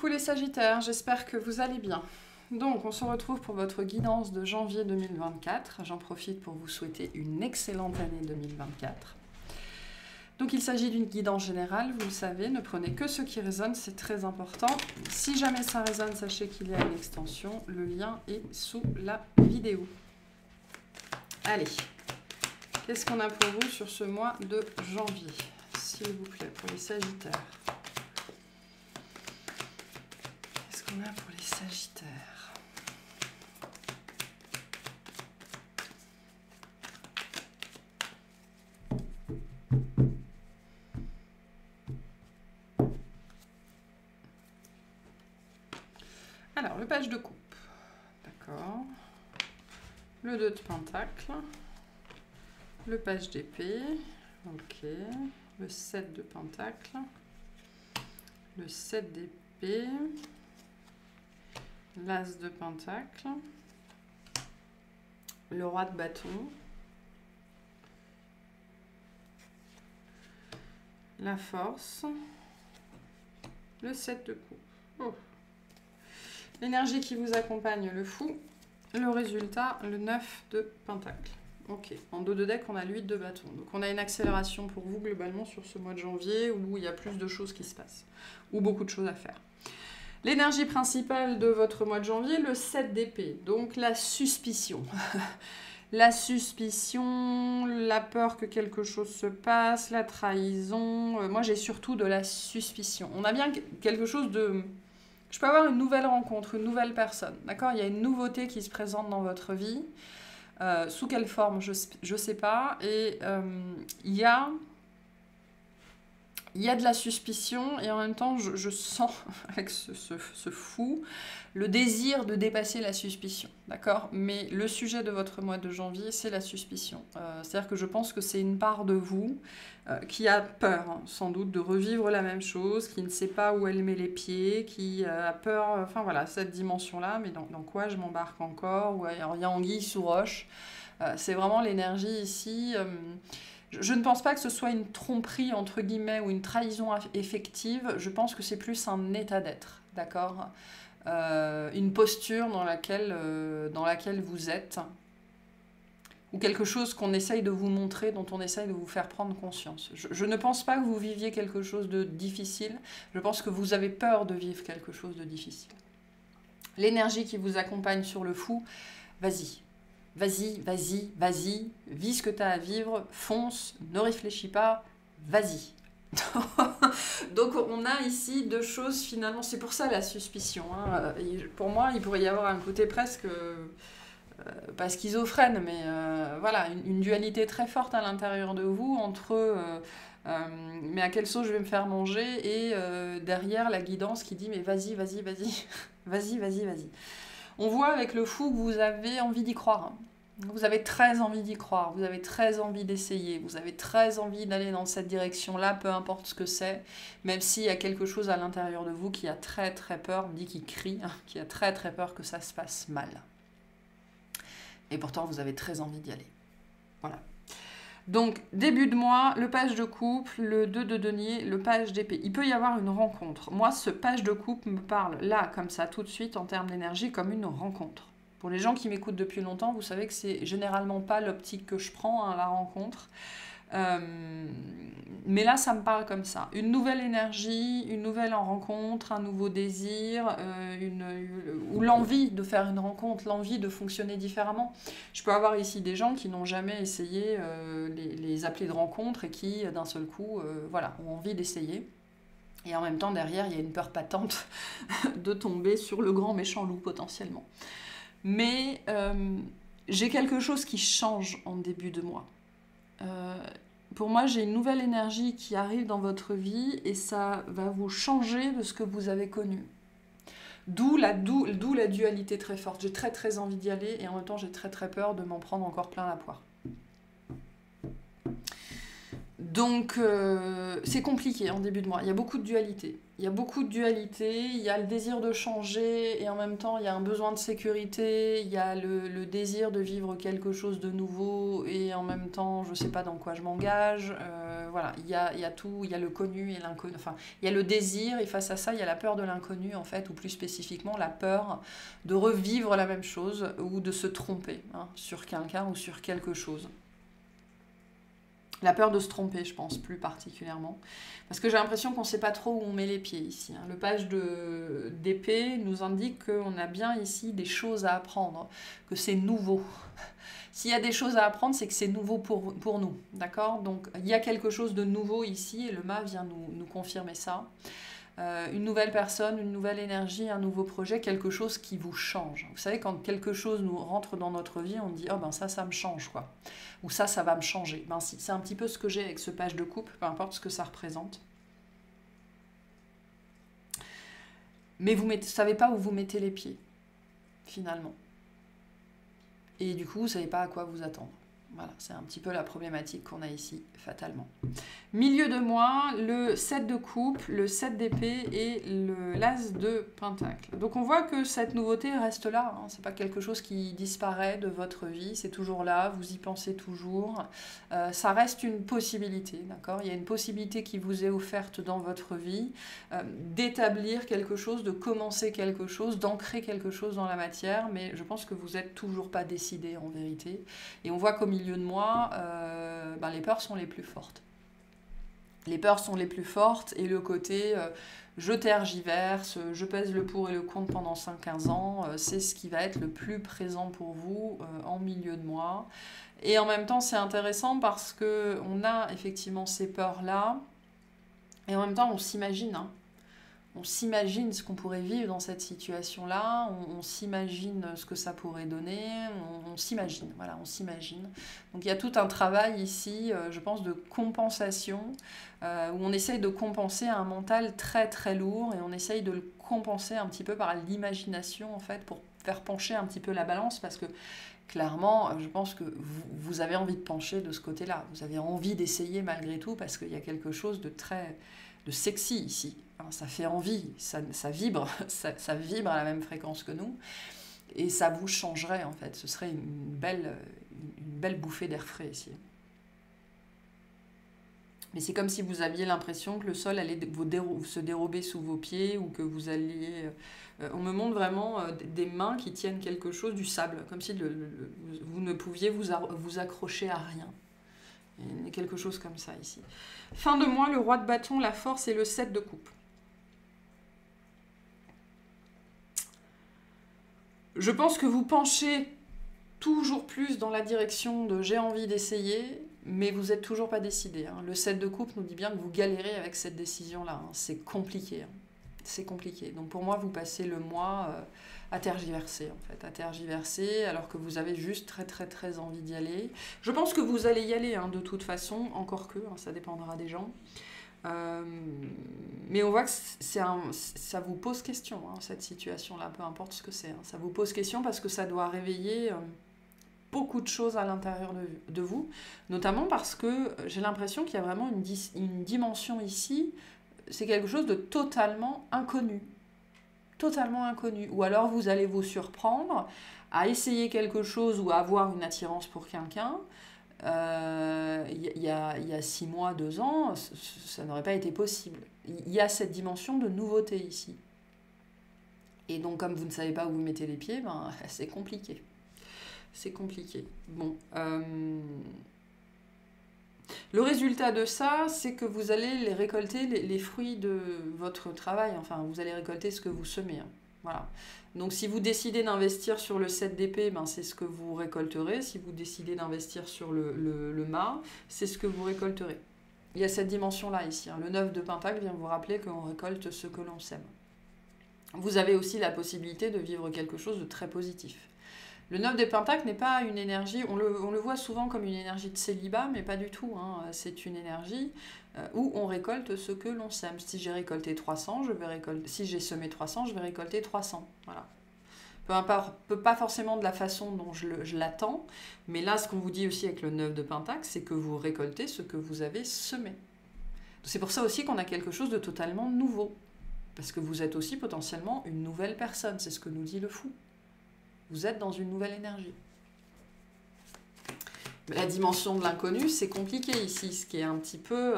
Coucou les Sagittaires, j'espère que vous allez bien. Donc on se retrouve pour votre guidance de janvier 2024. J'en profite pour vous souhaiter une excellente année 2024. Donc il s'agit d'une guidance générale, vous le savez, ne prenez que ce qui résonne, c'est très important. Si jamais ça résonne, sachez qu'il y a une extension, le lien est sous la vidéo. Allez, qu'est-ce qu'on a pour vous sur ce mois de janvier, s'il vous plaît, pour les Sagittaires? Qu'est-ce qu'on a pour les Sagittaires? Alors, le page de coupe, d'accord. Le 2 de pentacle, le page d'épée, ok. Le 7 de pentacle, le 7 d'épée, l'as de pentacle, le roi de bâton, la force, le 7 de coupe. Oh. L'énergie qui vous accompagne, le fou. Le résultat, le 9 de pentacle. Ok, en dos de deck, on a le 8 de bâton. Donc on a une accélération pour vous globalement sur ce mois de janvier où il y a plus de choses qui se passent. Ou beaucoup de choses à faire. L'énergie principale de votre mois de janvier, le 7 d'épée. Donc la suspicion. La suspicion, la peur que quelque chose se passe, la trahison. Moi j'ai surtout de la suspicion. On a bien quelque chose de... Je peux avoir une nouvelle rencontre, une nouvelle personne, d'accord? Il y a une nouveauté qui se présente dans votre vie. Sous quelle forme, je ne sais pas. Et il y a de la suspicion et en même temps, je sens avec ce fou le désir de dépasser la suspicion, d'accord? Mais le sujet de votre mois de janvier, c'est la suspicion. C'est-à-dire que je pense que c'est une part de vous qui a peur, hein, sans doute, de revivre la même chose, qui ne sait pas où elle met les pieds, qui a peur, enfin voilà, cette dimension-là, mais dans quoi je m'embarque encore, ou il y a anguille sous roche. C'est vraiment l'énergie ici... Je ne pense pas que ce soit une tromperie, entre guillemets, ou une trahison effective. Je pense que c'est plus un état d'être, d'accord? Une posture dans laquelle vous êtes, ou quelque chose qu'on essaye de vous montrer, dont on essaye de vous faire prendre conscience. Je ne pense pas que vous viviez quelque chose de difficile. Je pense que vous avez peur de vivre quelque chose de difficile. L'énergie qui vous accompagne sur le fou, vas-y. Vas-y, vas-y, vas-y, vis ce que tu as à vivre, fonce, ne réfléchis pas, vas-y. Donc on a ici deux choses finalement, c'est pour ça la suspicion. Hein. Pour moi, il pourrait y avoir un côté presque, pas schizophrène, mais voilà, une dualité très forte à l'intérieur de vous entre mais à quelle sauce je vais me faire manger et derrière la guidance qui dit mais vas-y, vas-y, vas-y, vas-y, vas-y, vas-y. On voit avec le fou que vous avez envie d'y croire. Vous avez très envie d'y croire, vous avez très envie d'essayer, vous avez très envie d'aller dans cette direction-là, peu importe ce que c'est, même s'il y a quelque chose à l'intérieur de vous qui a très très peur, on dit qu'il crie, qui a très très peur que ça se passe mal. Et pourtant, vous avez très envie d'y aller. Voilà. Donc, début de mois, le page de coupe, le 2 de denier, le page d'épée. Il peut y avoir une rencontre. Moi, ce page de coupe me parle là, comme ça, tout de suite, en termes d'énergie, comme une rencontre. Pour les gens qui m'écoutent depuis longtemps, vous savez que c'est généralement pas l'optique que je prends, hein, la rencontre. Mais là, ça me parle comme ça. Une nouvelle énergie, une nouvelle rencontre, un nouveau désir, ou l'envie de faire une rencontre, l'envie de fonctionner différemment. Je peux avoir ici des gens qui n'ont jamais essayé les appels de rencontre et qui, d'un seul coup, voilà, ont envie d'essayer. Et en même temps, derrière, il y a une peur patente de tomber sur le grand méchant loup, potentiellement. Mais j'ai quelque chose qui change en début de mois. Pour moi, j'ai une nouvelle énergie qui arrive dans votre vie et ça va vous changer de ce que vous avez connu. D'où la dualité très forte. J'ai très très envie d'y aller et en même temps, j'ai très très peur de m'en prendre encore plein la poire. Donc, c'est compliqué en début de mois. Il y a beaucoup de dualité. Il y a beaucoup de dualité, il y a le désir de changer et en même temps il y a un besoin de sécurité, il y a le désir de vivre quelque chose de nouveau et en même temps je ne sais pas dans quoi je m'engage. Voilà, il y a tout, il y a le connu et l'inconnu. Enfin, il y a le désir et face à ça il y a la peur de l'inconnu en fait, ou plus spécifiquement la peur de revivre la même chose ou de se tromper hein, sur quelqu'un ou sur quelque chose. La peur de se tromper, je pense, plus particulièrement. Parce que j'ai l'impression qu'on ne sait pas trop où on met les pieds ici. Hein. Le page d'épée nous indique qu'on a bien ici des choses à apprendre, que c'est nouveau. S'il y a des choses à apprendre, c'est que c'est nouveau pour nous. D'accord? Donc, il y a quelque chose de nouveau ici, et le mât vient nous confirmer ça. Une nouvelle personne, une nouvelle énergie, un nouveau projet, quelque chose qui vous change. Vous savez, quand quelque chose nous rentre dans notre vie, on dit « Oh ben ça me change, quoi ». Ou ça va me changer. Ben, c'est un petit peu ce que j'ai avec ce page de coupe, peu importe ce que ça représente. Mais vous ne savez pas où vous mettez les pieds, finalement. Et du coup, vous ne savez pas à quoi vous attendre. Voilà, c'est un petit peu la problématique qu'on a ici, fatalement. Milieu de moi, le 7 de coupe, le 7 d'épée et l'as de pentacle. Donc on voit que cette nouveauté reste là. Hein. Ce n'est pas quelque chose qui disparaît de votre vie. C'est toujours là, vous y pensez toujours. Ça reste une possibilité, d'accord? Il y a une possibilité qui vous est offerte dans votre vie d'établir quelque chose, de commencer quelque chose, d'ancrer quelque chose dans la matière. Mais je pense que vous n'êtes toujours pas décidé en vérité. Et on voit qu'au milieu de moi, les peurs sont les plus fortes. Les peurs sont les plus fortes et le côté je tergiverse, je pèse le pour et le contre pendant 5-15 ans, c'est ce qui va être le plus présent pour vous en milieu de moi. Et en même temps, c'est intéressant parce qu'on a effectivement ces peurs-là et en même temps, on s'imagine. Hein. On s'imagine ce qu'on pourrait vivre dans cette situation-là, on s'imagine ce que ça pourrait donner, on s'imagine, voilà, on s'imagine. Donc il y a tout un travail ici, je pense, de compensation, où on essaye de compenser un mental très très lourd, et on essaye de le compenser un petit peu par l'imagination, en fait, pour faire pencher un petit peu la balance, parce que clairement, je pense que vous avez envie de pencher de ce côté-là, vous avez envie d'essayer malgré tout, parce qu'il y a quelque chose de très... de sexy ici. Ça fait envie, ça vibre, ça vibre à la même fréquence que nous, et ça vous changerait en fait. Ce serait une belle bouffée d'air frais ici. Mais c'est comme si vous aviez l'impression que le sol allait se dérober sous vos pieds, ou que vous alliez... on me montre vraiment des mains qui tiennent quelque chose, du sable, comme si vous ne pouviez vous accrocher à rien. Il y a quelque chose comme ça ici. Fin de mois, le roi de bâton, la force et le 7 de coupe. Je pense que vous penchez toujours plus dans la direction de j'ai envie d'essayer, mais vous n'êtes toujours pas décidé. Hein. Le 7 de coupe nous dit bien que vous galérez avec cette décision-là. Hein. C'est compliqué. Hein. C'est compliqué. Donc pour moi, vous passez le mois à tergiverser, en fait. À tergiverser, alors que vous avez juste très très très envie d'y aller. Je pense que vous allez y aller, hein, de toute façon, encore que, hein, ça dépendra des gens. Mais on voit que ça vous pose question, hein, cette situation-là, peu importe ce que c'est. Hein. Ça vous pose question parce que ça doit réveiller beaucoup de choses à l'intérieur de vous, notamment parce que j'ai l'impression qu'il y a vraiment une dimension ici, c'est quelque chose de totalement inconnu. Totalement inconnu. Ou alors vous allez vous surprendre à essayer quelque chose ou à avoir une attirance pour quelqu'un. Il y a 6 mois, 2 ans, ça n'aurait pas été possible. Il y a cette dimension de nouveauté ici. Et donc, comme vous ne savez pas où vous mettez les pieds, ben, c'est compliqué. C'est compliqué. Bon. Le résultat de ça, c'est que vous allez récolter les fruits de votre travail. Enfin, vous allez récolter ce que vous semez. Hein. Voilà. Donc si vous décidez d'investir sur le 7 d'épée, ben, c'est ce que vous récolterez. Si vous décidez d'investir sur le mât, c'est ce que vous récolterez. Il y a cette dimension-là ici. Hein. Le 9 de pentacle vient vous rappeler qu'on récolte ce que l'on sème. Vous avez aussi la possibilité de vivre quelque chose de très positif. Le 9 de pentacle n'est pas une énergie, on le voit souvent comme une énergie de célibat, mais pas du tout. Hein. C'est une énergie où on récolte ce que l'on sème. Si j'ai récolté 300, si j'ai semé 300, je vais récolter 300. Voilà. Pas forcément de la façon dont je l'attends, mais là, ce qu'on vous dit aussi avec le 9 de pentacle, c'est que vous récoltez ce que vous avez semé. C'est pour ça aussi qu'on a quelque chose de totalement nouveau. Parce que vous êtes aussi potentiellement une nouvelle personne, c'est ce que nous dit le fou. Vous êtes dans une nouvelle énergie. Mais la dimension de l'inconnu, c'est compliqué ici, ce qui est un petit peu...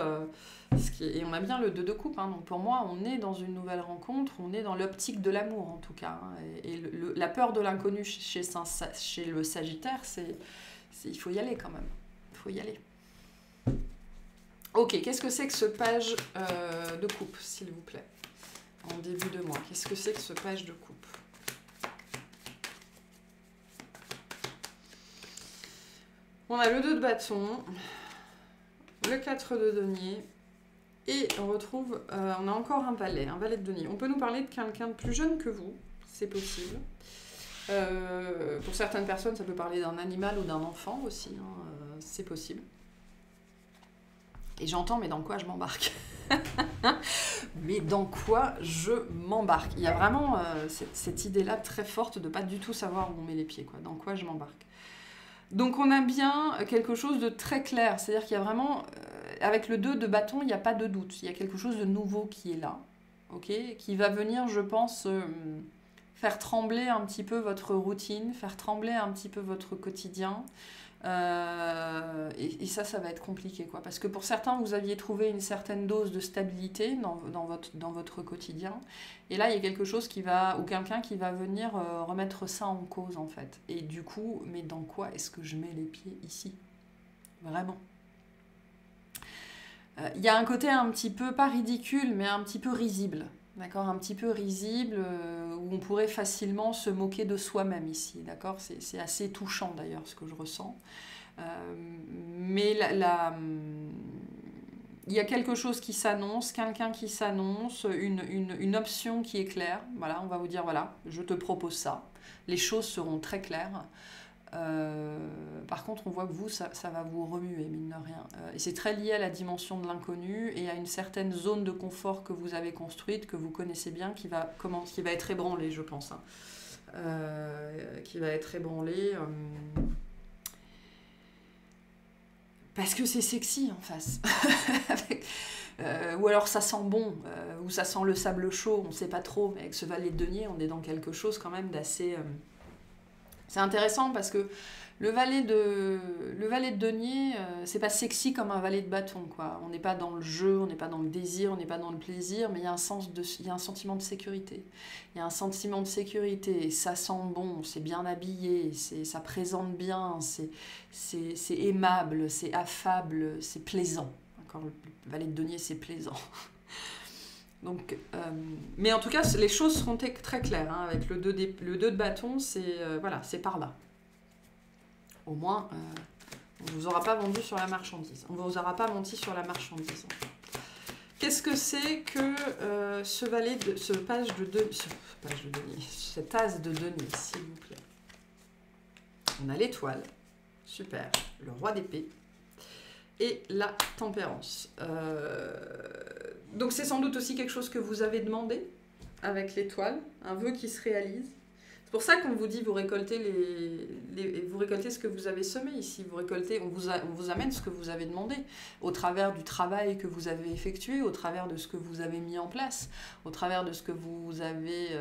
et on a bien le 2 de coupe, hein, donc pour moi, on est dans une nouvelle rencontre, on est dans l'optique de l'amour en tout cas. Hein, et la peur de l'inconnu chez le Sagittaire, il faut y aller quand même. Il faut y aller. Ok, qu'est-ce que c'est que ce page de coupe, s'il vous plaît? En début de mois, qu'est-ce que c'est que ce page de coupe? On a le 2 de bâton, le 4 de denier, et on retrouve, on a encore un valet de denier. On peut nous parler de quelqu'un de plus jeune que vous, c'est possible. Pour certaines personnes, ça peut parler d'un animal ou d'un enfant aussi, hein, c'est possible. Et j'entends, mais dans quoi je m'embarque? Mais dans quoi je m'embarque? Il y a vraiment cette idée-là très forte de pas du tout savoir où on met les pieds, quoi. Dans quoi je m'embarque? Donc on a bien quelque chose de très clair, c'est-à-dire qu'il y a vraiment, avec le 2 de bâton, il n'y a pas de doute, il y a quelque chose de nouveau qui est là, ok, qui va venir, je pense, faire trembler un petit peu votre routine, faire trembler un petit peu votre quotidien, et ça va être compliqué, quoi, parce que pour certains, vous aviez trouvé une certaine dose de stabilité dans votre quotidien, et là, il y a quelque chose ou quelqu'un qui va venir remettre ça en cause, en fait. Et du coup, mais dans quoi est-ce que je mets les pieds ici? Vraiment. Il y a un côté un petit peu, pas ridicule, mais un petit peu risible. D'accord, un petit peu risible, où on pourrait facilement se moquer de soi-même ici. D'accord, c'est assez touchant d'ailleurs ce que je ressens. Mais il y a quelque chose qui s'annonce, quelqu'un qui s'annonce, une option qui est claire. Voilà, on va vous dire, voilà, je te propose ça. Les choses seront très claires. Par contre, on voit que vous, ça va vous remuer, mine de rien. Et c'est très lié à la dimension de l'inconnu et à une certaine zone de confort que vous avez construite, que vous connaissez bien, qui va être ébranlée, je pense. Hein. Qui va être ébranlée... parce que c'est sexy en face. Ou alors ça sent bon, ou ça sent le sable chaud, on ne sait pas trop. Mais avec ce valet de denier, on est dans quelque chose quand même d'assez... C'est intéressant parce que le valet de denier, c'est pas sexy comme un valet de bâton, quoi. On n'est pas dans le jeu, on n'est pas dans le désir, on n'est pas dans le plaisir, mais il y a un sentiment de sécurité. Il y a un sentiment de sécurité, ça sent bon, c'est bien habillé, ça présente bien, c'est aimable, c'est affable, c'est plaisant. Encore le valet de denier, c'est plaisant. Donc, mais en tout cas, les choses seront très claires. Hein, avec le 2 de bâton, c'est par là. Au moins, on ne vous aura pas vendu sur la marchandise. On ne vous aura pas menti sur la marchandise. Qu'est-ce que c'est que ce page de denier, cet as de denier, s'il vous plaît? On a l'étoile, super, le roi d'épée et la tempérance. Donc c'est sans doute aussi quelque chose que vous avez demandé avec l'étoile, un vœu qui se réalise. C'est pour ça qu'on vous dit vous récoltez vous récoltez ce que vous avez semé ici, on vous amène ce que vous avez demandé au travers du travail que vous avez effectué, au travers de ce que vous avez mis en place, au travers de ce que vous avez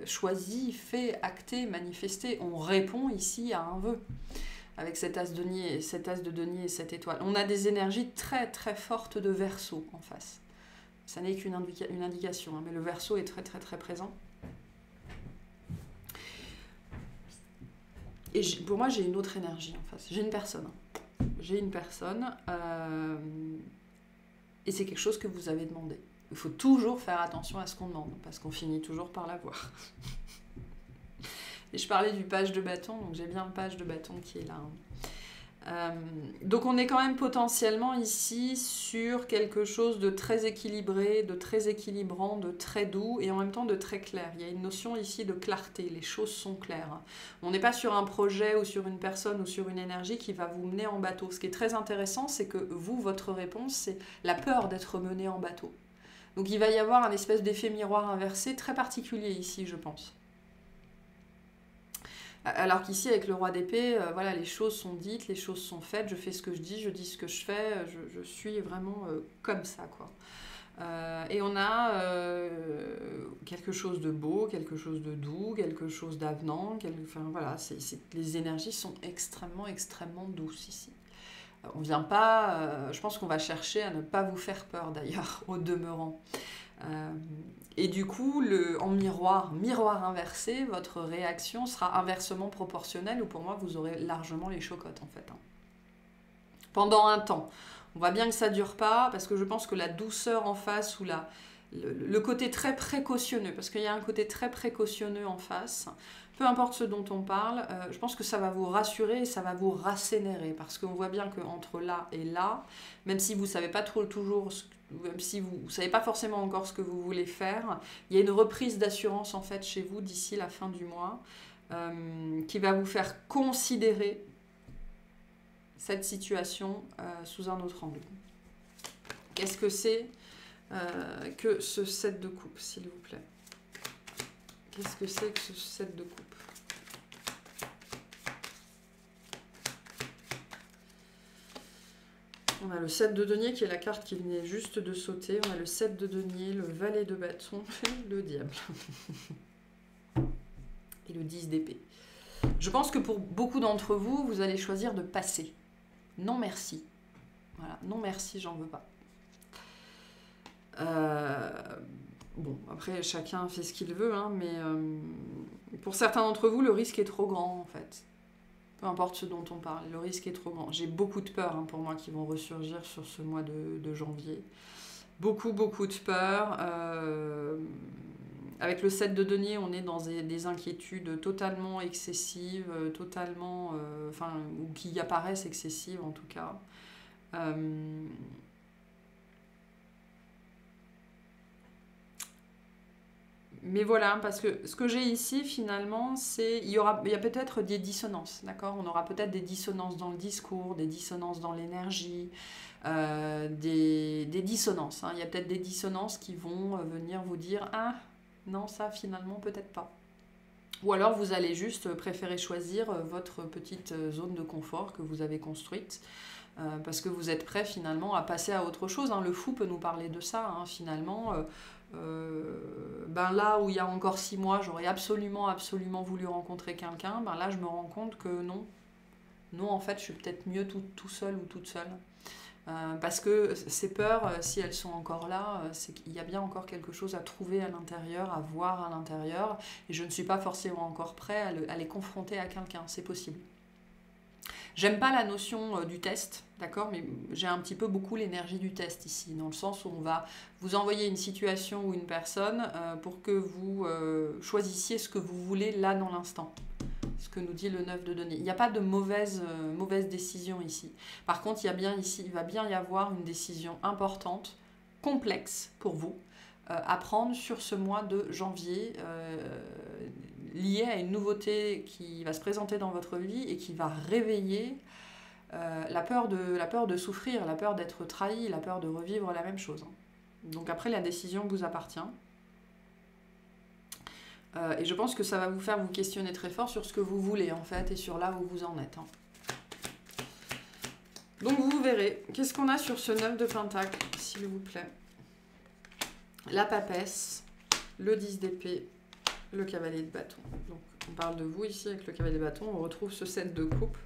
choisi, fait, acté, manifesté. On répond ici à un vœu. Avec cet as de denier et cette étoile. On a des énergies très très fortes de Verseau en face. Ça n'est qu'une indication, hein, mais le Verseau est très très très présent. Et pour moi, j'ai une autre énergie en face. J'ai une personne. Et c'est quelque chose que vous avez demandé. Il faut toujours faire attention à ce qu'on demande, parce qu'on finit toujours par l'avoir. Et je parlais du page de bâton, donc j'ai bien le page de bâton qui est là. Donc on est quand même potentiellement ici sur quelque chose de très équilibré, de très équilibrant, de très doux et en même temps de très clair. Il y a une notion ici de clarté, les choses sont claires. On n'est pas sur un projet ou sur une personne ou sur une énergie qui va vous mener en bateau. Ce qui est très intéressant, c'est que vous, votre réponse, c'est la peur d'être mené en bateau. Donc il va y avoir un espèce d'effet miroir inversé très particulier ici, je pense. Alors qu'ici, avec le roi d'épée, voilà, les choses sont dites, les choses sont faites, je fais ce que je dis ce que je fais, je suis vraiment comme ça, quoi. Et on a quelque chose de beau, quelque chose de doux, quelque chose d'avenant. Enfin, voilà, les énergies sont extrêmement, extrêmement douces ici. On vient pas... je pense qu'on va chercher à ne pas vous faire peur, d'ailleurs, au demeurant. Et du coup, en miroir inversé, votre réaction sera inversement proportionnelle, ou pour moi, vous aurez largement les chocottes, en fait. Pendant un temps. On voit bien que ça ne dure pas, parce que je pense que la douceur en face, ou le côté très précautionneux, parce qu'il y a un côté très précautionneux en face, peu importe ce dont on parle, je pense que ça va vous rassurer et ça va vous rassénérer, parce qu'on voit bien qu'entre là et là, même si vous ne savez pas toujours, même si vous ne savez pas forcément encore ce que vous voulez faire, il y a une reprise d'assurance en fait chez vous d'ici la fin du mois, qui va vous faire considérer cette situation sous un autre angle. Qu'est-ce que c'est que ce 7 de coupe, s'il vous plaît? Qu'est-ce que c'est que ce 7 de coupe? On a le 7 de denier qui est la carte qui venait juste de sauter. On a le 7 de denier, le valet de bâton et le diable. Et le 10 d'épée. Je pense que pour beaucoup d'entre vous, vous allez choisir de passer. Non merci. Voilà, non merci, j'en veux pas. Bon, après, chacun fait ce qu'il veut, hein, mais pour certains d'entre vous, le risque est trop grand, en fait. Peu importe ce dont on parle, le risque est trop grand. J'ai beaucoup de peurs, hein, pour moi, qui vont ressurgir sur ce mois de janvier. Beaucoup, beaucoup de peurs. Avec le 7 de denier, on est dans des inquiétudes totalement excessives, totalement... ou qui apparaissent excessives, en tout cas. Mais voilà, parce que ce que j'ai ici, finalement, c'est... Il y a peut-être des dissonances, d'accord? On aura peut-être des dissonances dans le discours, des dissonances dans l'énergie, des dissonances. Hein. Il y a peut-être des dissonances qui vont venir vous dire « Ah, non, ça, finalement, peut-être pas. » Ou alors, vous allez juste préférer choisir votre petite zone de confort que vous avez construite, parce que vous êtes prêt, finalement, à passer à autre chose. Hein. Le fou peut nous parler de ça, hein, finalement... là où il y a encore 6 mois, j'aurais absolument voulu rencontrer quelqu'un, là je me rends compte que non. Non, en fait, je suis peut-être mieux tout seul ou toute seule. Parce que ces peurs, si elles sont encore là, c'est qu'il y a bien encore quelque chose à trouver à l'intérieur, à voir à l'intérieur, et je ne suis pas forcément encore prêt à les confronter à quelqu'un, c'est possible. J'aime pas la notion du test, d'accord, mais j'ai un petit peu beaucoup l'énergie du test ici, dans le sens où on va vous envoyer une situation ou une personne pour que vous choisissiez ce que vous voulez là dans l'instant. Ce que nous dit le 9 de denier. Il n'y a pas de mauvaise décision ici. Par contre, il va bien y avoir une décision importante, complexe pour vous, à prendre sur ce mois de janvier, lié à une nouveauté qui va se présenter dans votre vie et qui va réveiller la peur de souffrir, la peur d'être trahi, la peur de revivre la même chose. Donc après, la décision vous appartient. Et je pense que ça va vous faire vous questionner très fort sur ce que vous voulez, en fait, et sur là où vous en êtes. Hein. Donc vous verrez. Qu'est-ce qu'on a sur ce 9 de Pentacle, s'il vous plaît? La papesse, le 10 d'épée, le cavalier de bâton. Donc, on parle de vous ici avec le cavalier de bâton. On retrouve ce 7 de coupe.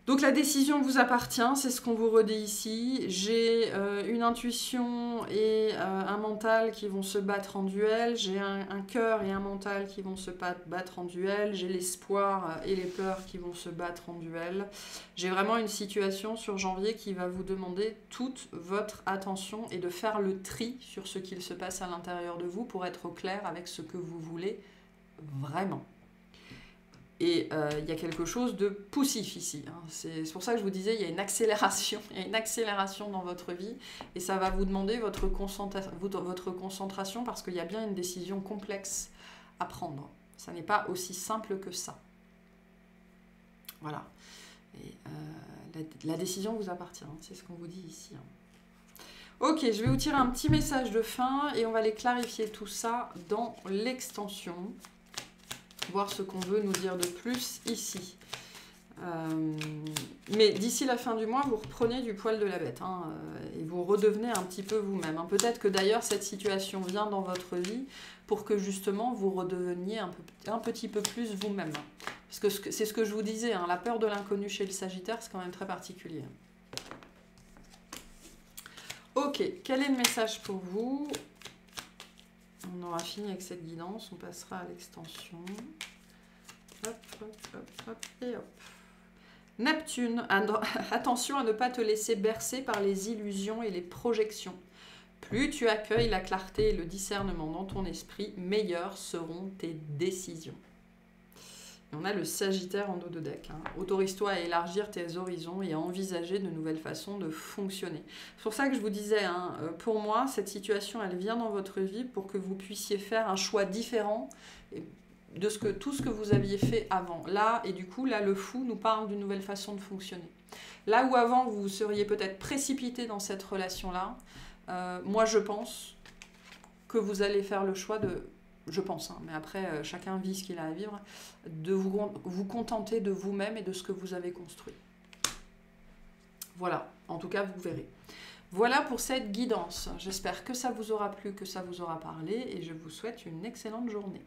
Donc, la décision vous appartient. C'est ce qu'on vous redit ici. J'ai une intuition et un mental qui vont se battre en duel. J'ai un cœur et un mental qui vont se battre en duel. J'ai l'espoir et les peurs qui vont se battre en duel. J'ai vraiment une situation sur janvier qui va vous demander toute votre attention et de faire le tri sur ce qu'il se passe à l'intérieur de vous pour être au clair avec ce que vous voulez vraiment. Et il y a quelque chose de poussif ici. Hein. C'est pour ça que je vous disais, il y a une accélération. Il y a une accélération dans votre vie. Et ça va vous demander votre concentration parce qu'il y a bien une décision complexe à prendre. Ça n'est pas aussi simple que ça. Voilà. Et la décision vous appartient. Hein. C'est ce qu'on vous dit ici. Hein. Ok, je vais vous tirer un petit message de fin et on va aller clarifier tout ça dans l'extension. Voir ce qu'on veut nous dire de plus ici. Mais d'ici la fin du mois, vous reprenez du poil de la bête hein, et vous redevenez un petit peu vous-même. Hein. Peut-être que d'ailleurs cette situation vient dans votre vie pour que justement vous redeveniez un petit peu plus vous-même. Parce que c'est ce que je vous disais, hein, la peur de l'inconnu chez le Sagittaire, c'est quand même très particulier. Ok, quel est le message pour vous? On aura fini avec cette guidance, on passera à l'extension. Hop, hop, hop, hop, et hop. Neptune, attention à ne pas te laisser bercer par les illusions et les projections. Plus tu accueilles la clarté et le discernement dans ton esprit, meilleures seront tes décisions. Et on a le Sagittaire en dos de deck. Hein. Autorise-toi à élargir tes horizons et à envisager de nouvelles façons de fonctionner. C'est pour ça que je vous disais, hein, pour moi, cette situation, elle vient dans votre vie pour que vous puissiez faire un choix différent de tout ce que vous aviez fait avant. Là, et du coup, là, le fou nous parle d'une nouvelle façon de fonctionner. Là où avant, vous seriez peut-être précipité dans cette relation-là, moi, je pense que vous allez faire le choix de... Je pense, hein, mais après, chacun vit ce qu'il a à vivre, de vous contenter de vous-même et de ce que vous avez construit. Voilà, en tout cas, vous verrez. Voilà pour cette guidance. J'espère que ça vous aura plu, que ça vous aura parlé, et je vous souhaite une excellente journée.